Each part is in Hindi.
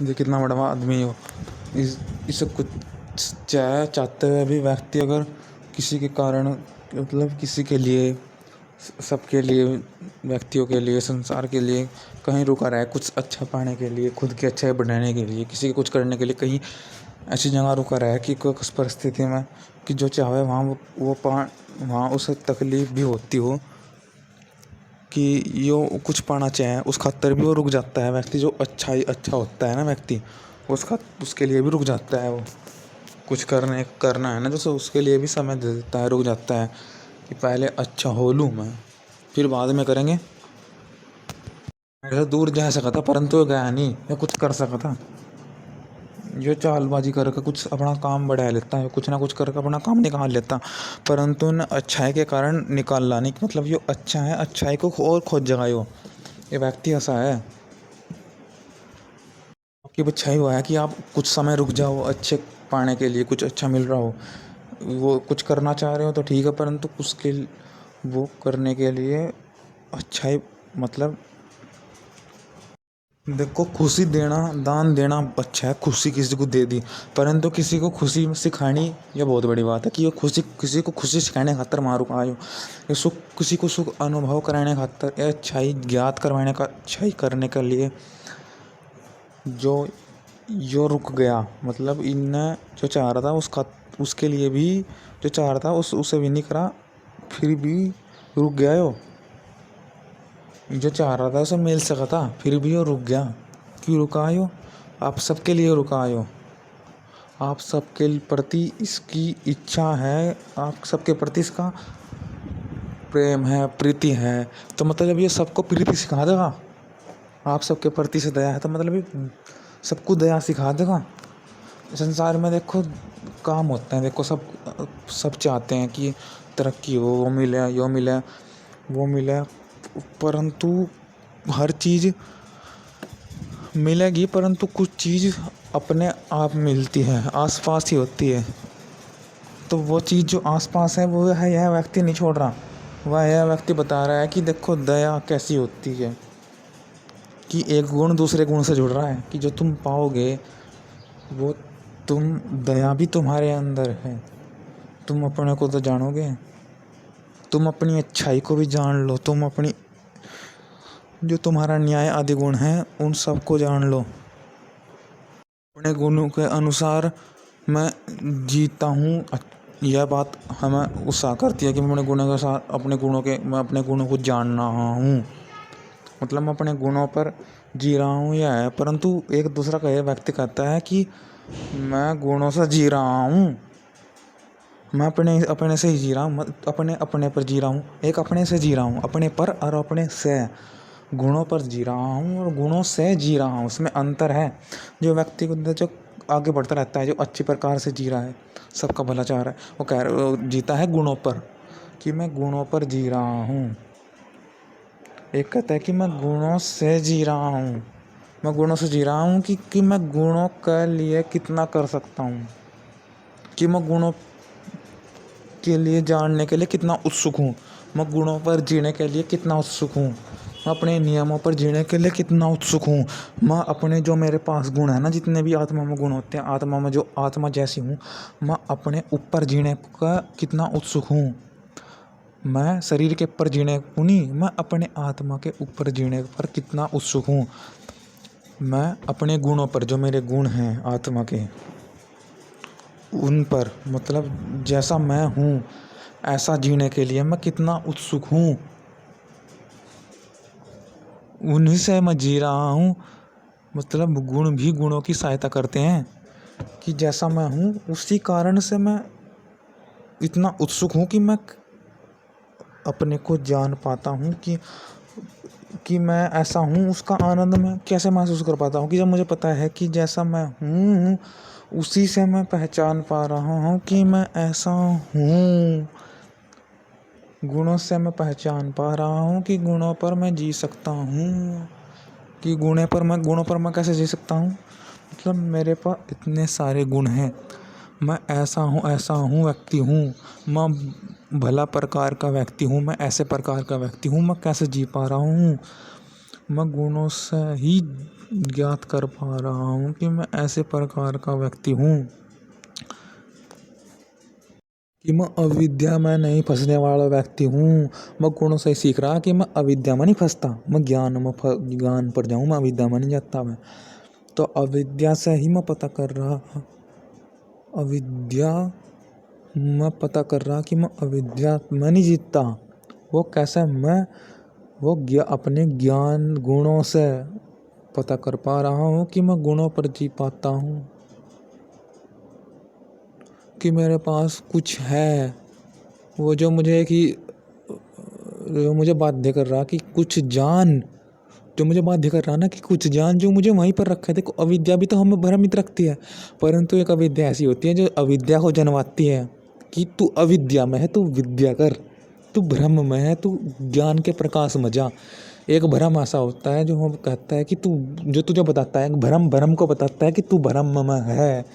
ये कितना बड़ा आदमी हो। इसे कुछ चाहते हुए भी व्यक्ति अगर किसी के कारण, मतलब किसी के लिए, सबके लिए, व्यक्तियों के लिए, संसार के लिए कहीं रुका रहा है, कुछ अच्छा पाने के लिए, खुद की अच्छाई बढ़ाने के लिए, किसी के कुछ करने के लिए कहीं ऐसी जगह रुका रहा है कि कोई उस परिस्थिति में कि जो चाहे वहाँ उसे तकलीफ भी होती हो कि यो कुछ पाना चाहे, उस खातर भी वो रुक जाता है व्यक्ति। जो अच्छा होता है ना व्यक्ति, उसके लिए भी रुक जाता है। वो कुछ करना है ना, जैसे उसके लिए भी समय दे देता है, रुक जाता है कि पहले अच्छा हो लूँ मैं, फिर बाद में करेंगे। मेरे से दूर जा सकता था परंतु गया नहीं, या कुछ कर सकता था। जो चालबाजी करके कुछ अपना काम बढ़ा लेता है, कुछ ना कुछ करके अपना काम निकाल लेता, परंतु न अच्छाई के कारण निकाल लाने की, मतलब जो अच्छा है अच्छाई को और खोज जगाए। ये व्यक्ति ऐसा है। आपकी अच्छाई हुआ है कि आप कुछ समय रुक जाओ अच्छे पाने के लिए, कुछ अच्छा मिल रहा हो, वो कुछ करना चाह रहे हो तो ठीक है, परंतु उसके वो करने के लिए अच्छाई, मतलब देखो, खुशी देना, दान देना अच्छा है, खुशी किसी को दे दी, परंतु किसी को खुशी सिखानी ये बहुत बड़ी बात है कि ये खुशी, किसी को खुशी सिखाने खातर मारू आयो, ये सुख, किसी को सुख अनुभव कराने खातर, ये अच्छाई ज्ञात करवाने का, अच्छाई करने के लिए जो रुक गया, मतलब इनने जो चाह रहा था उसके लिए भी जो चाह रहा था उसे भी नहीं करा, फिर भी रुक गया। जो चाह रहा था उसे मिल सका था, फिर भी वो रुक गया। क्यों रुका यो? आप सबके लिए रुका यो, आप सबके प्रति इसकी इच्छा है, आप सबके प्रति इसका प्रेम है, प्रीति है, तो मतलब ये सबको प्रीति सिखा देगा। आप सबके प्रति से दया है तो मतलब ये सबको दया सिखा देगा। संसार में देखो काम होते हैं, देखो सब चाहते हैं कि तरक्की हो, वो मिले, यो मिले, वो मिले, परंतु हर चीज़ मिलेगी, परंतु कुछ चीज़ अपने आप मिलती है, आसपास ही होती है। तो वो चीज़ जो आसपास है वो है, यह व्यक्ति नहीं छोड़ रहा, वह यह व्यक्ति बता रहा है कि देखो दया कैसी होती है, कि एक गुण दूसरे गुण से जुड़ रहा है, कि जो तुम पाओगे वो दया भी तुम्हारे अंदर है। तुम अपने को तो जानोगे, तुम अपनी अच्छाई को भी जान लो, तुम अपनी जो तुम्हारा न्याय आदि गुण है उन सबको जान लो। अपने गुणों के अनुसार मैं जीता हूँ, यह बात हमें उत्साह करती है कि मैं अपने गुणों के साथ, मैं अपने गुणों को जान रहा हूँ, मतलब मैं अपने गुणों पर जी रहा हूँ। यह है, परंतु एक दूसरा का व्यक्ति कहता है कि मैं गुणों से जी रहा हूँ, मैं अपने से ही जी रहा हूँ, अपने पर जी रहा हूँ, एक अपने से जी रहा हूँ, अपने पर और अपने से, गुणों पर जी रहा हूँ और गुणों से जी रहा हूँ, उसमें अंतर है। जो व्यक्ति को जो आगे बढ़ता रहता है, जो अच्छी प्रकार से जी रहा है, सबका भला चाह रहा है, वो जीता है गुणों पर, कि मैं गुणों पर जी रहा हूँ। एक कहता है कि मैं गुणों से जी रहा हूँ, मैं गुणों से जी रहा हूँ कि मैं गुणों के लिए कितना कर सकता हूँ, कि मैं गुणों के लिए जानने के लिए कितना उत्सुक हूँ, मैं गुणों पर जीने के लिए कितना उत्सुक हूँ, मैं अपने नियमों पर जीने के लिए कितना उत्सुक हूँ, मैं अपने जो मेरे पास गुण है ना, जितने भी आत्मा में गुण होते हैं, आत्मा में जो आत्मा जैसी हूँ, मैं अपने ऊपर जीने का कितना उत्सुक हूँ। मैं शरीर के ऊपर जीने को नहीं, मैं अपने आत्मा के ऊपर जीने पर कितना उत्सुक हूँ। मैं अपने गुणों पर, जो मेरे गुण हैं आत्मा के, उन पर, मतलब जैसा मैं हूँ ऐसा जीने के लिए मैं कितना उत्सुक हूँ, उन्हीं से मैं जी रहा हूँ। मतलब गुण भी गुणों की सहायता करते हैं, कि जैसा मैं हूँ उसी कारण से मैं इतना उत्सुक हूँ कि मैं अपने को जान पाता हूँ कि मैं ऐसा हूँ। उसका आनंद मैं कैसे महसूस कर पाता हूँ, कि जब मुझे पता है कि जैसा मैं हूँ उसी से मैं पहचान पा रहा हूँ कि मैं ऐसा हूँ। गुणों से मैं पहचान पा रहा हूँ कि गुणों पर मैं जी सकता हूँ, कि गुणों पर मैं कैसे जी सकता हूँ। मतलब मेरे पास इतने सारे गुण हैं, मैं ऐसा हूँ व्यक्ति हूँ, मैं भला प्रकार का व्यक्ति हूँ, मैं ऐसे प्रकार का व्यक्ति हूँ, मैं कैसे जी पा रहा हूँ। मैं गुणों से ही ज्ञात कर पा रहा हूँ कि मैं ऐसे प्रकार का व्यक्ति हूँ कि मैं अविद्या में नहीं फंसने वाला व्यक्ति हूँ। मैं गुणों से सीख रहा कि मैं अविद्या में नहीं फंसता, मैं ज्ञान पर जाऊँ, मैं अविद्या में नहीं जाता। मैं तो अविद्या से ही मैं पता कर रहा, अविद्या मैं पता कर रहा कि मैं अविद्या में नहीं जीतता। वो कैसे? मैं वो अपने ज्ञान गुणों से पता कर पा रहा हूँ कि मैं गुणों पर जी पाता हूँ, कि मेरे पास कुछ है वो जो मुझे बाध्य कर रहा कि कुछ जान, जो मुझे बाध्य कर रहा ना कि कुछ जान, जो मुझे वहीं पर रखा है। देखो अविद्या भी तो हमें भ्रमित रखती है, परंतु एक अविद्या ऐसी होती है जो अविद्या को जन्माती है कि तू अविद्या में है, तू विद्या कर, तू भ्रम में है, तू ज्ञान के प्रकाश में जा। एक भ्रम ऐसा होता है जो हम कहता है कि तू, जो तुझे बताता है, भ्रम को बताता है कि तू भ्रम में है।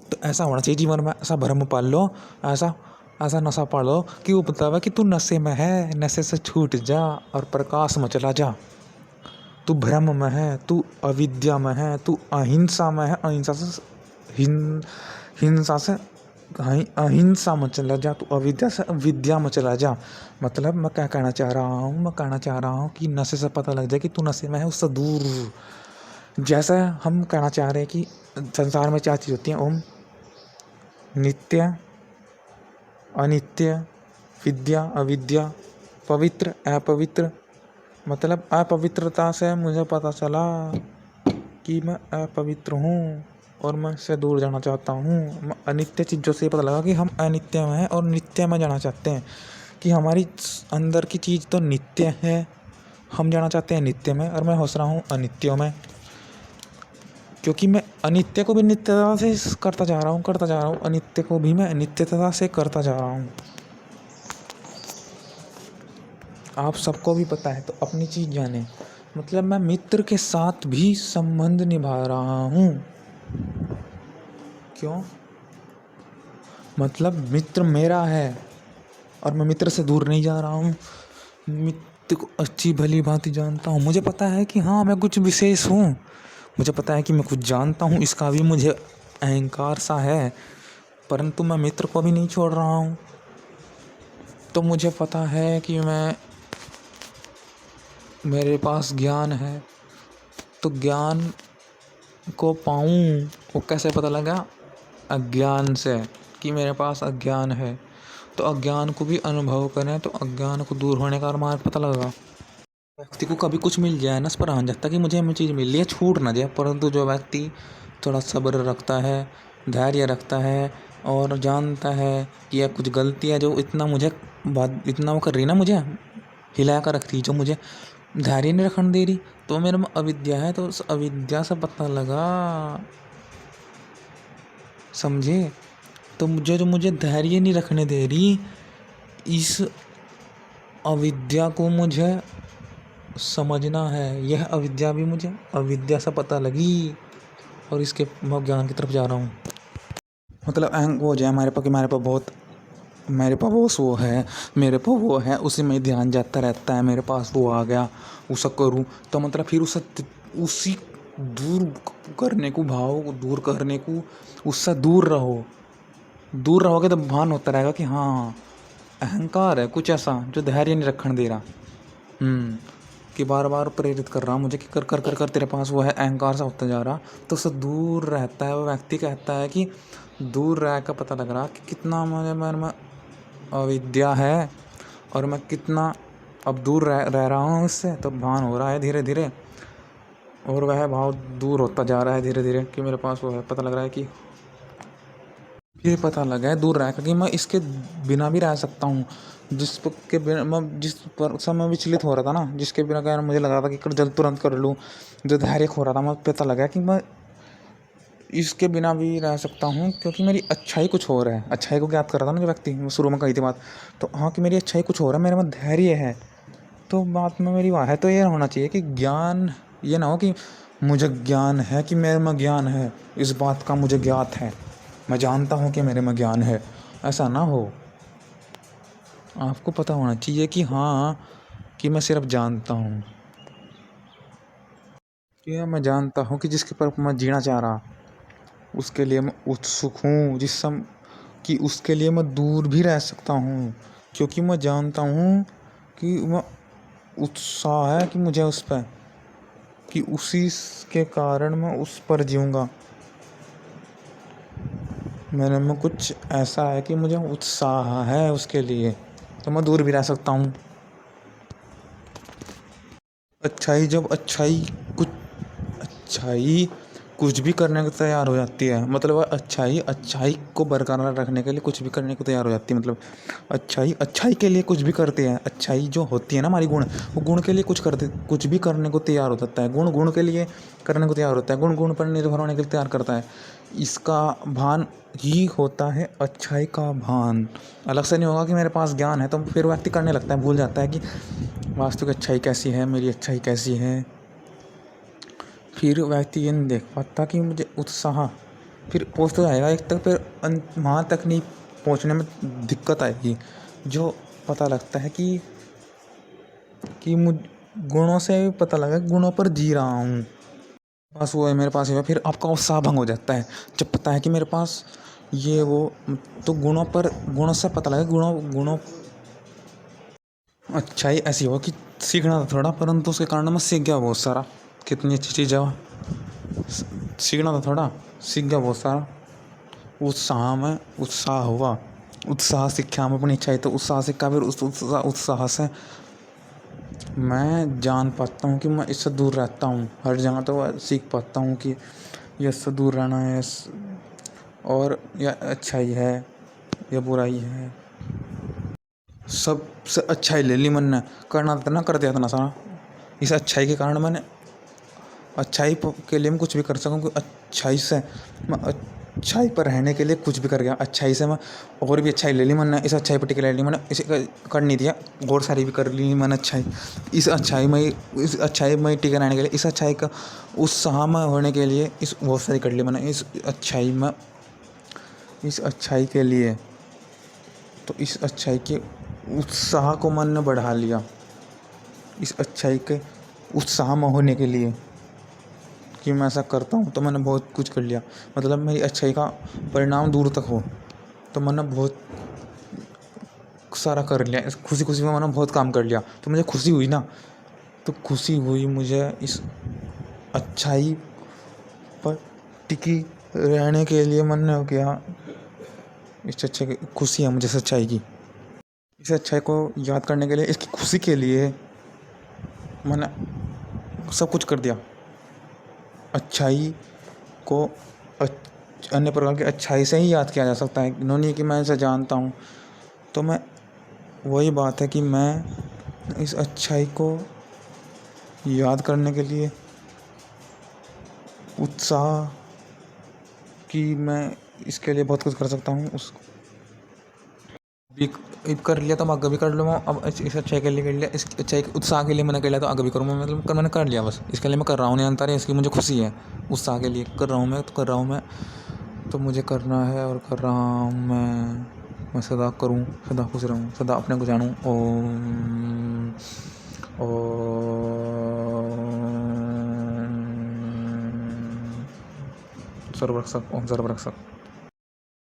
तो ऐसा होना चाहिए जीवन में, ऐसा भ्रम पाल लो, ऐसा ऐसा नशा पालो कि वो बतावा कि तू नशे में है, नशे से छूट जा और प्रकाश में चला जा। तू भ्रम में है, तू अविद्या में है, तू अहिंसा में है, हिंसा से अहिंसा में चला जा, तू अविद्या से विद्या में चला जा। मतलब मैं क्या कहना चाह रहा हूँ? मैं कहना चाह रहा हूँ कि नशे से पता लग जाए कि तू नशे में है, उससे दूर। जैसा हम कहना चाह रहे हैं कि संसार में 4 चीज़ होती हैं: ओम, नित्य, अनित्य, विद्या, अविद्या, पवित्र, अपवित्र। मतलब अपवित्रता से मुझे पता चला कि मैं अपवित्र हूँ और मैं इससे दूर जाना चाहता हूँ। मैं अनित्य चीज़ों से पता लगा कि हम अनित्य में हैं और नित्य में जाना चाहते हैं, कि हमारी अंदर की चीज़ तो नित्य है, हम जाना चाहते हैं नित्य में, और मैं हंस रहा हूँ अनित्य में, क्योंकि मैं अनित्य को भी नित्यता से करता जा रहा हूँ, अनित्य को भी मैं नित्यता से करता जा रहा हूँ। आप सबको भी पता है तो अपनी चीज़ जाने। मतलब मैं मित्र के साथ भी संबंध निभा रहा हूँ। क्यों? मतलब मित्र मेरा है और मैं मित्र से दूर नहीं जा रहा हूँ। मित्र को अच्छी भली भांति जानता हूँ, मुझे पता है कि हाँ मैं कुछ विशेष हूँ, मुझे पता है कि मैं कुछ जानता हूँ, इसका भी मुझे अहंकार सा है, परंतु मैं मित्र को भी नहीं छोड़ रहा हूँ। तो मुझे पता है कि मेरे पास ज्ञान है, तो ज्ञान को पाऊँ वो कैसे पता लगा? अज्ञान से, कि मेरे पास अज्ञान है। तो अज्ञान को भी अनुभव करें तो अज्ञान को दूर होने का मार्ग पता लगा। व्यक्ति को कभी कुछ मिल जाए ना, इस पर आन जाता कि मुझे ये चीज़ मिल रही है, छूट ना जाए। परंतु जो व्यक्ति थोड़ा सब्र रखता है, धैर्य रखता है और जानता है कि यह कुछ गलती है, जो इतना वो कर रही ना, मुझे हिला कर रखती, जो मुझे धैर्य नहीं रखने दे रही, तो मेरे में अविद्या है। तो उस अविद्या से पता लगा, समझे? तो मुझे धैर्य नहीं रखने दे रही, इस अविद्या को मुझे समझना है। यह अविद्या भी मुझे अविद्या से पता लगी और इसके मैं ज्ञान की तरफ जा रहा हूँ। मतलब अहंग हो जाए मेरे पास वो है, उसी में ध्यान जाता रहता है, मेरे पास वो आ गया, उसे करूँ तो मतलब फिर उसी दूर करने को, भाव को दूर करने को, उससे दूर रहोगे तो भान होता रहेगा कि हाँ अहंकार है कुछ ऐसा जो धैर्य नहीं रखने दे रहा, कि बार बार प्रेरित कर रहा मुझे कि कर कर कर कर तेरे पास वो है, अहंकार सा होता जा रहा। तो उससे दूर रहता है वो व्यक्ति, कहता है कि दूर रह कर पता लग रहा कि कितना मेरे में अविद्या है और मैं कितना अब दूर रह रहा हूँ उससे। तो भान हो रहा है धीरे धीरे, और वह भाव दूर होता जा रहा है धीरे धीरे, कि मेरे पास वो है। पता लग रहा है कि फिर पता लगा है दूर रह कर कि मैं इसके बिना भी रह सकता हूँ, जिस पर समय विचलित हो रहा था ना, जिसके बिना क्या मुझे लग रहा था कि जल्द तुरंत कर लूँ, जो धैर्य खो रहा था, मैं पता लगा कि मैं इसके बिना भी रह सकता हूँ, क्योंकि मेरी अच्छाई कुछ और है। अच्छाई को ज्ञात कर रहा था ना जो व्यक्ति, शुरू में कही थी बात, तो हाँ कि मेरी अच्छाई कुछ और है, मेरे में धैर्य है। तो बात में मेरी वाह है, तो ये होना चाहिए कि ज्ञान, ये ना हो कि मुझे ज्ञान है कि मेरे में ज्ञान है, इस बात का मुझे ज्ञात है, मैं जानता हूँ कि मेरे में ज्ञान है, ऐसा ना हो। आपको पता होना चाहिए कि हाँ कि मैं सिर्फ जानता हूँ, कि मैं जानता हूँ कि जिसके पर मैं जीना चाह रहा उसके लिए मैं उत्सुक हूँ, कि उसके लिए मैं दूर भी रह सकता हूँ, क्योंकि मैं जानता हूँ कि मैं उत्साह है कि मुझे उस पर, कि उसी के कारण मैं उस पर जीऊँगा। मेरे में कुछ ऐसा है कि मुझे उत्साह है उसके लिए, तो मैं दूर भी रह सकता हूँ। अच्छाई कुछ भी करने को तैयार हो जाती है, मतलब अच्छाई को बरकरार रखने के लिए कुछ भी करने को तैयार हो जाती है। मतलब अच्छाई के लिए कुछ भी करती है। अच्छाई जो होती है ना हमारी गुण, वो गुण के लिए कुछ भी करने को तैयार हो जाता है। गुण के लिए करने को तैयार होता है, गुण पर निर्भर होने के लिए तैयार करता है। इसका भान ही होता है अच्छाई का भान। अलग से नहीं होगा कि मेरे पास ज्ञान है तो फिर व्यक्ति करने लगता है, भूल जाता है कि वास्तविक अच्छाई कैसी है, मेरी अच्छाई कैसी है। फिर व्यक्ति ये नहीं देख पाता कि मुझे उत्साह, फिर पहुँच तो जाएगा एक तक, फिर वहाँ तक नहीं पहुँचने में दिक्कत आएगी। जो पता लगता है कि मुझ गुणों से भी पता लगा, गुणों पर जी रहा हूँ, बस वो है मेरे पास है। फिर आपका उत्साह भंग हो जाता है जब पता है कि मेरे पास ये वो, तो गुणों से पता लगा, गुणों अच्छाई ऐसी हो कि सीखना था थोड़ा, परंतु उसके कारण मैं सीख गया बहुत सारा। कितनी अच्छी चीज़ है वो, सीखना था थोड़ा, सीख गया बहुत सारा। उत्साह हुआ, उत्साह सीखा मैं अपनी अच्छाई, तो उत्साह सीखा, फिर उस उत्साह से मैं जान पाता हूँ कि मैं इससे दूर रहता हूँ हर जगह। तो सीख पाता हूँ कि ये इससे दूर रहना है, और यह अच्छाई है या बुराई है। सबसे अच्छाई ले ली मैंने, करना था ना, कर दिया था ना सारा। इस अच्छाई के कारण मैंने के लिए मैं कुछ भी कर सकूँ, कि अच्छाई से मैं अच्छाई पर रहने के लिए कुछ भी कर गया। अच्छाई से मैं और भी अच्छाई ले ली मैंने, इस अच्छाई पर टिके ले ली मैंने, इसे कर नहीं दिया, और सारी भी कर ली मैंने अच्छाई। इस अच्छाई में टिके रहने के लिए, इस अच्छाई का उत्साह में होने के लिए इस बहुत सारी कर ली मैंने इस अच्छाई के लिए। तो इस अच्छाई के उत्साह को मैंने बढ़ा लिया, इस अच्छाई के उत्साह में होने के लिए कि मैं ऐसा करता हूँ, तो मैंने बहुत कुछ कर लिया। मतलब मेरी अच्छाई का परिणाम दूर तक हो, तो मैंने बहुत सारा कर लिया। इस खुशी में मैंने बहुत काम कर लिया, तो मुझे खुशी हुई ना, तो खुशी हुई मुझे इस अच्छाई पर टिकी रहने के लिए। मैंने किया, इस अच्छाई की खुशी है मुझे, सच्चाई की, इस अच्छाई को याद करने के लिए, इसकी खुशी के लिए मैंने सब कुछ कर दिया। अच्छाई को अन्य प्रकार की अच्छाई से ही याद किया जा सकता है, इन्होंने कि मैं इसे जानता हूँ। तो मैं वही बात है कि मैं इस अच्छाई को याद करने के लिए उत्साह कि मैं इसके लिए बहुत कुछ कर सकता हूँ, उसको भी कर लिया, तो मैं आगे भी कर लूँगा। अब इस अच्छाई के लिए कर लिया, इस अच्छाई के उत्साह के लिए मैंने कर लिया, तो आगे भी करूँगा। मतलब मैंने कर लिया, बस इसके लिए मैं कर रहा हूँ, निरंतर है, इसकी मुझे खुशी है। उत्साह के लिए कर रहा हूँ मैं, तो कर रहा हूँ मैं, तो मुझे करना है और कर रहा हूँ मैं सदा करूँ, सदा खुश रहूँ, सदा अपने को जानूँ। ओम सर्वरक्षक, ओम सर्वरक्षक।